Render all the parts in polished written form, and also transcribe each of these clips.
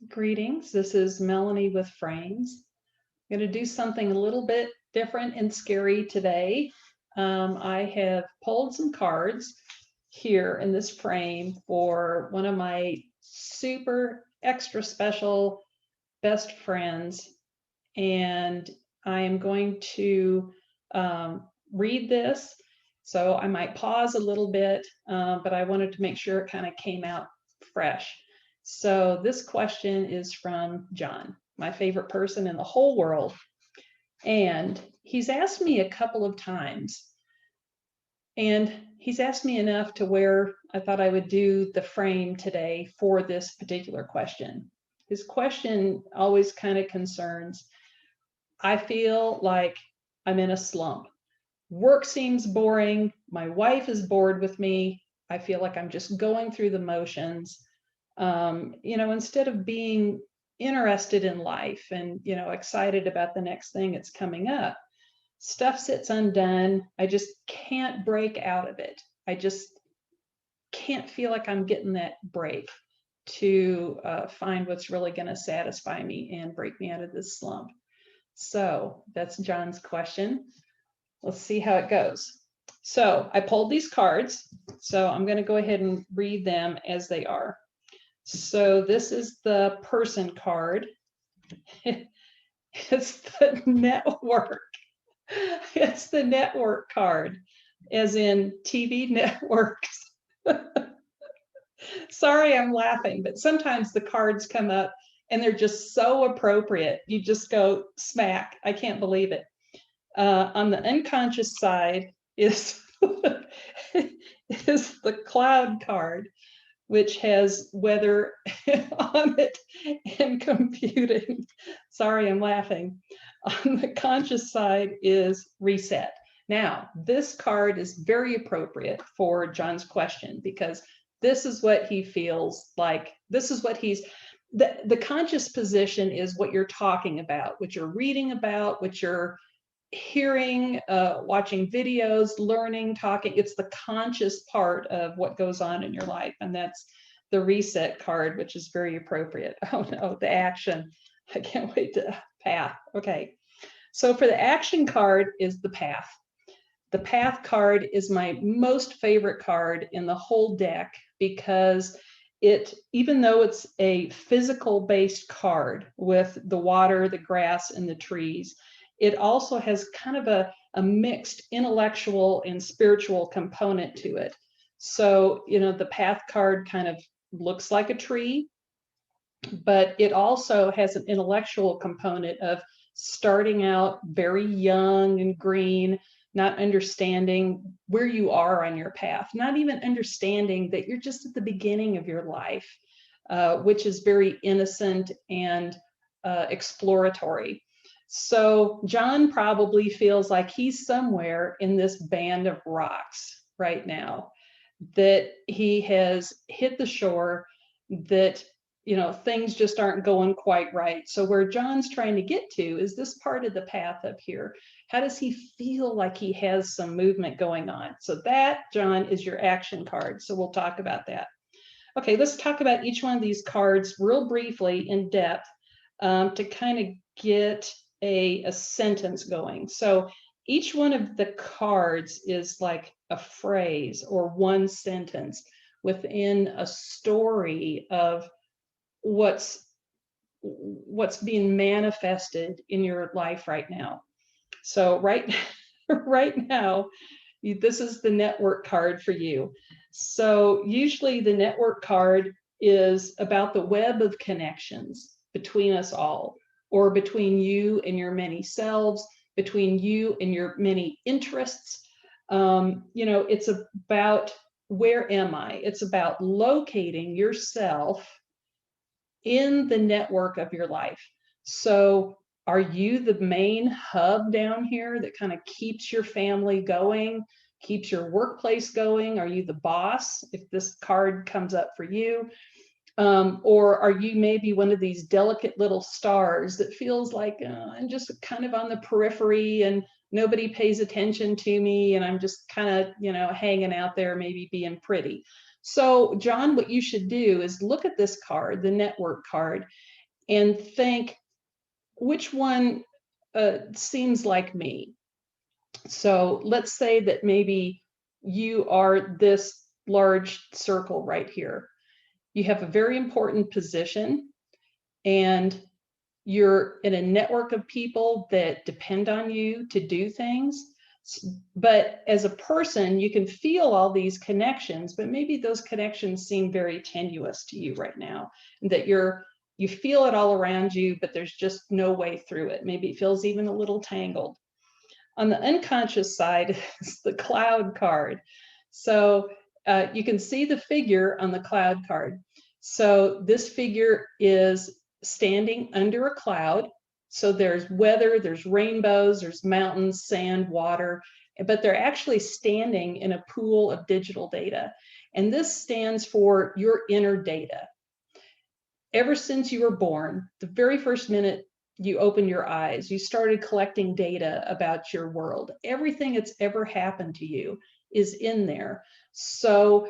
Greetings, this is Melanie with Frames. I'm going to do something a little bit different and scary today. I have pulled some cards here in this frame for one of my super extra special best friends, and I am going to read this. So I might pause a little bit, but I wanted to make sure it kind of came out fresh. So this question is from John, my favorite person in the whole world. And he's asked me a couple of times, and he's asked me enough to where I thought I would do the frame today for this particular question. His question always kind of concerns, I feel like I'm in a slump. Work seems boring. My wife is bored with me. I feel like I'm just going through the motions. Instead of being interested in life and, excited about the next thing that's coming up, stuff sits undone. I just can't break out of it. I just can't feel like I'm getting that break to find what's really going to satisfy me and break me out of this slump. So that's John's question. Let's see how it goes. So I pulled these cards, so I'm going to go ahead and read them as they are. So this is the person card. It's the network. It's the network card, as in TV networks. Sorry, I'm laughing, but sometimes the cards come up and they're just so appropriate. You just go smack. I can't believe it. On the unconscious side is is the cloud card, which has weather on it and computing. Sorry, I'm laughing. On the conscious side is reset. Now, this card is very appropriate for John's question because this is what he feels like. This is what he's, the conscious position is what you're talking about, what you're reading about, what you're hearing, watching videos, learning, talking. It's the conscious part of what goes on in your life. And that's the reset card, which is very appropriate. Oh no, the action. I can't wait to path. Okay. So for the action card is the path. The path card is my most favorite card in the whole deck because it, even though it's a physical based card with the water, the grass, and the trees, it also has kind of a mixed intellectual and spiritual component to it. So, the path card kind of looks like a tree, but it also has an intellectual component of starting out very young and green, not understanding where you are on your path, not even understanding that you're just at the beginning of your life, which is very innocent and exploratory. So John probably feels like he's somewhere in this band of rocks right now, that he has hit the shore, that things just aren't going quite right. So where John's trying to get to is this part of the path up here. How does he feel like he has some movement going on? So that, John, is your action card. So we'll talk about that. Okay, let's talk about each one of these cards real briefly in depth to kind of get a sentence going. So each one of the cards is like a phrase or one sentence within a story of what's being manifested in your life right now. So right now, this is the network card for you. So usually the network card is about the web of connections between us all, or between you and your many selves, between you and your many interests. It's about, where am I? It's about locating yourself in the network of your life. So are you the main hub down here that kind of keeps your family going, keeps your workplace going? Are you the boss if this card comes up for you? Or are you maybe one of these delicate little stars that feels like I'm just kind of on the periphery and nobody pays attention to me and I'm just kind of, hanging out there, maybe being pretty. So John, what you should do is look at this card, the network card, and think, which one seems like me? So let's say that maybe you are this large circle right here. You have a very important position, and you're in a network of people that depend on you to do things. But as a person, you can feel all these connections, but maybe those connections seem very tenuous to you right now, that you feel it all around you, but there's just no way through it. Maybe it feels even a little tangled. On the unconscious side is the cloud card. So you can see the figure on the cloud card. So this figure is standing under a cloud. So there's weather, there's rainbows, there's mountains, sand, water, but they're actually standing in a pool of digital data. And this stands for your inner data. Ever since you were born, the very first minute you opened your eyes, you started collecting data about your world. Everything that's ever happened to you is in there. So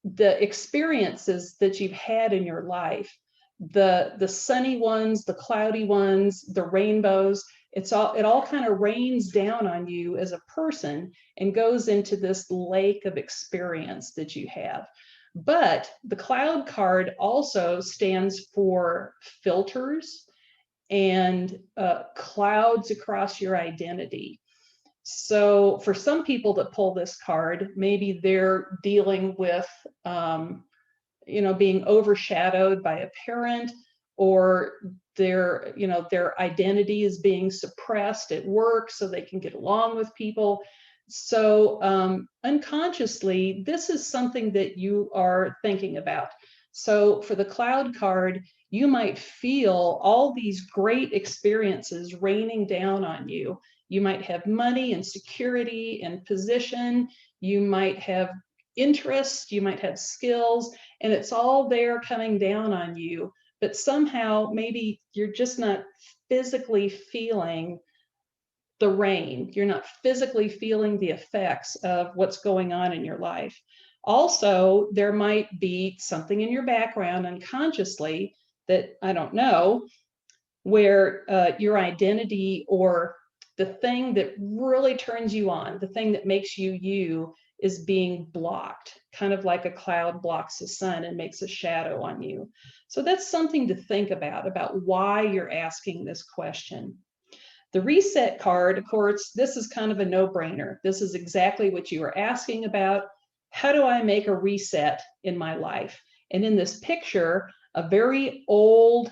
the experiences that you've had in your life, the sunny ones, the cloudy ones, the rainbows, it all kind of rains down on you as a person and goes into this lake of experience that you have. But the cloud card also stands for filters and clouds across your identity. So for some people that pull this card, maybe they're dealing with, being overshadowed by a parent, or their identity is being suppressed at work so they can get along with people. So unconsciously, this is something that you are thinking about. So for the cloud card, you might feel all these great experiences raining down on you. You might have money and security and position. You might have interests, you might have skills, and it's all there coming down on you. But somehow, maybe you're just not physically feeling the rain. You're not physically feeling the effects of what's going on in your life. Also, there might be something in your background unconsciously that I don't know, where your identity or the thing that really turns you on, the thing that makes you you, is being blocked, kind of like a cloud blocks the sun and makes a shadow on you. So that's something to think about why you're asking this question. The reset card, of course, this is kind of a no-brainer. This is exactly what you were asking about. How do I make a reset in my life? And in this picture, a very old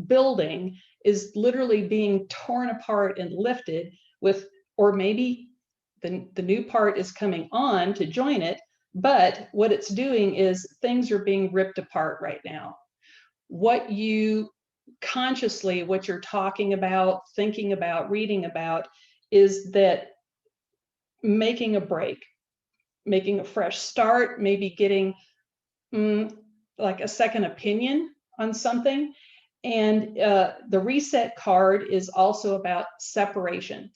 building is literally being torn apart and lifted with, or maybe the new part is coming on to join it, but what it's doing is things are being ripped apart right now. What you consciously, what you're talking about, thinking about, reading about, is that making a break, making a fresh start, maybe getting like a second opinion on something. And the reset card is also about separation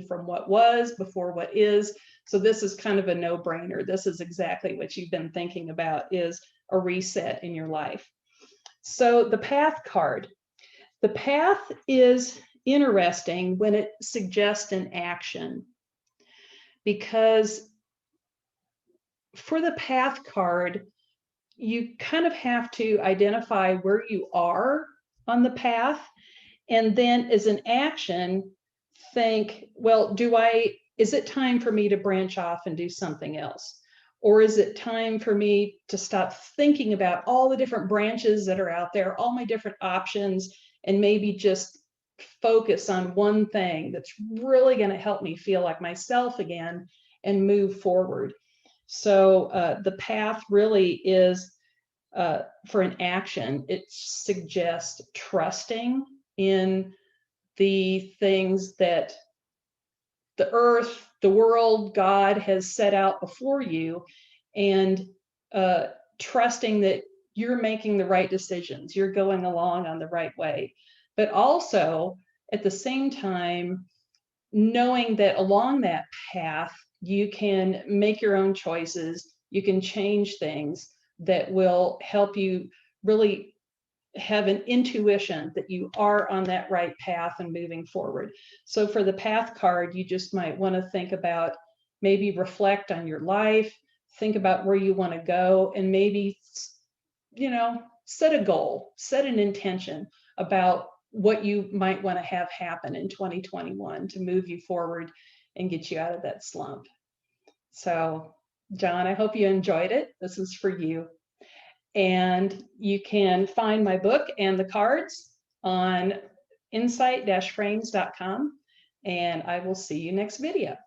from what was before what is. So this is kind of a no-brainer. This is exactly what you've been thinking about, is a reset in your life. So the path card. The path is interesting when it suggests an action, because for the path card, you kind of have to identify where you are on the path, and then as an action, think, well, is it time for me to branch off and do something else? Or is it time for me to stop thinking about all the different branches that are out there, all my different options, and maybe just focus on one thing that's really going to help me feel like myself again and move forward? So the path really is for an action. It suggests trusting in the things that the earth, the world, God has set out before you, and trusting that you're making the right decisions, you're going along on the right way. But also, at the same time, knowing that along that path, you can make your own choices, you can change things that will help you really have an intuition that you are on that right path and moving forward. So for the path card, you just might want to think about, maybe reflect on your life, think about where you want to go, and maybe, set a goal, set an intention about what you might want to have happen in 2021 to move you forward and get you out of that slump. So, John, I hope you enjoyed it. This is for you. And you can find my book and the cards on insight-frames.com. And I will see you next video.